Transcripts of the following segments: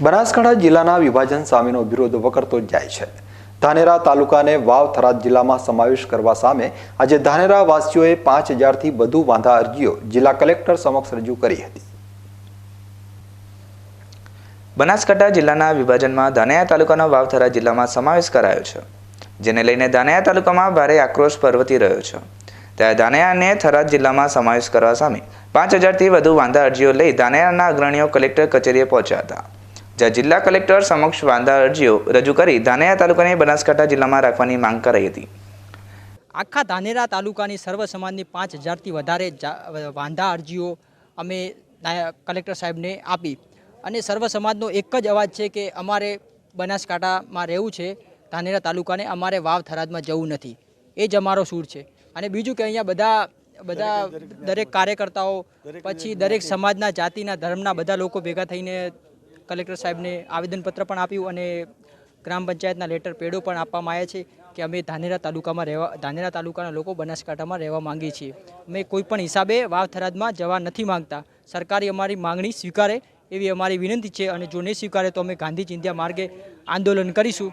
બનાસકાંઠા જિલ્લાના વિભાજન સામેનો વિરોધ વકરતો જાય છે। ધાનેરા તાલુકાને વાવ થરાદ જિલ્લામાં સમાવેશ કરવા સામે આજે ધાનેરા વાસીઓએ 5000થી વધુ વાંધા અરજીઓ જિલ્લા કલેક્ટર સમક્ષ રજૂ કરી હતી। બનાસકાંઠા જિલ્લાના વિભાજનમાં ધાનેરા તાલુકાનો વાવ થરાદ જિલ્લામાં સમાવેશ કરાયો છે, જેને લઈને ધાનેરા તાલુકામાં ભારે આક્રોશ પ્રવર્તી રહ્યો છે। ત્યારે ધાનેરાને થરાદ જિલ્લામાં સમાવેશ કરવા સામે 5000થી વધુ વાંધા અરજીઓ લઈ ધાનેરાના અગ્રણીઓ કલેક્ટર કચેરીએ પહોંચ્યા હતા, જ્યાં જિલ્લા કલેક્ટર સમક્ષ વાંધા અરજીઓ રજૂ કરી ધાનેરા તાલુકાને બનાસકાંઠા જિલ્લામાં રાખવાની માંગ કરાઈ હતી। આખા ધાનેરા તાલુકાની સર્વ સમાજની 5000થી વધારે વાંધા અરજીઓ અમે કલેક્ટર સાહેબને આપી અને સર્વ સમાજનો એક જ અવાજ છે કે અમારે બનાસકાંઠામાં રહેવું છે, ધાનેરા તાલુકાને અમારે વાવ થરાદમાં જવું નથી, એ જ અમારો સૂર છે। અને બીજું કે અહીંયા બધા દરેક કાર્યકર્તાઓ પછી દરેક સમાજના જાતિના ધર્મના બધા લોકો ભેગા થઈને કલેક્ટર સાહેબને આવેદનપત્ર પણ આપ્યું અને ગ્રામ પંચાયતના લેટર પેડો પણ આપવામાં આવ્યા છે કે અમે ધાનેરા તાલુકાના લોકો બનાસકાંઠામાં રહેવા માંગીએ છીએ। અમે કોઈ પણ હિસાબે વાવ થરાદમાં જવા નથી માંગતા। સરકારી અમારી માંગણી સ્વીકારે એવી અમારી વિનંતી છે અને જો નહીં સ્વીકારે તો અમે ગાંધી ચિંધ્યા માર્ગે આંદોલન કરીશું।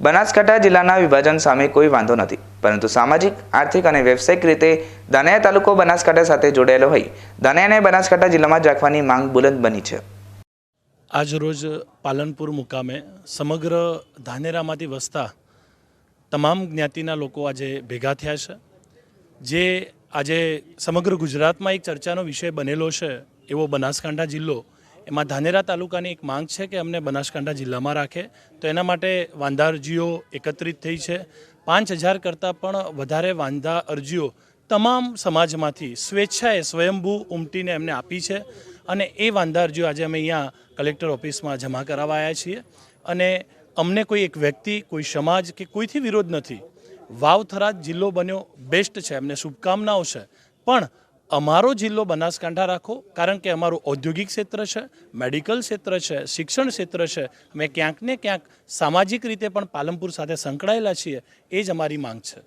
બનાસકાંઠા જિલ્લાના વિભાજન સામે કોઈ વાંધો નથી, પરંતુ સામાજિક, આર્થિક અને વ્યવસાયિક રીતે ધાનેરા તાલુકો બનાસકાંઠા સાથે જોડાયેલો હોય ધાનેરાને બનાસકાંઠા જિલ્લામાં જ રાખવાની માંગ બુલંદ બની છે। આજરોજ પાલનપુર મુકામે સમગ્ર ધાનેરામાંથી વસતા તમામ જ્ઞાતિના લોકો આજે ભેગા થયા છે, જે આજે સમગ્ર ગુજરાતમાં એક ચર્ચાનો વિષય બનેલો છે એવો બનાસકાંઠા જિલ્લો, એમાં ધાનેરા તાલુકાની એક માંગ છે કે અમને બનાસકાંઠા જિલ્લામાં રાખે। તો એના માટે વાંધા અરજીઓ એકત્રિત થઈ છે। 5000 કરતાં પણ વધારે વાંધા અરજીઓ તમામ સમાજમાંથી સ્વેચ્છાએ સ્વયંભૂ ઉમટીને એમને આપી છે અને એ વાંધા અરજીઓ આજે અમે અહીંયા કલેક્ટર ઓફિસમાં જમા કરાવવા આવ્યા છીએ। અને અમને કોઈ એક વ્યક્તિ, કોઈ સમાજ કે કોઈથી વિરોધ નથી। વાવ થરાદ જિલ્લો બન્યો બેસ્ટ છે, એમને શુભકામનાઓ છે, પણ અમારો જિલ્લો બનાસકાંઠા રાખો, કારણ કે અમારું ઔદ્યોગિક ક્ષેત્ર છે, મેડિકલ ક્ષેત્ર છે, શિક્ષણ ક્ષેત્ર છે, અમે ક્યાંક ને ક્યાંક સામાજિક રીતે પણ પાલનપુર સાથે સંકળાયેલા છીએ, એ જ અમારી માંગ છે।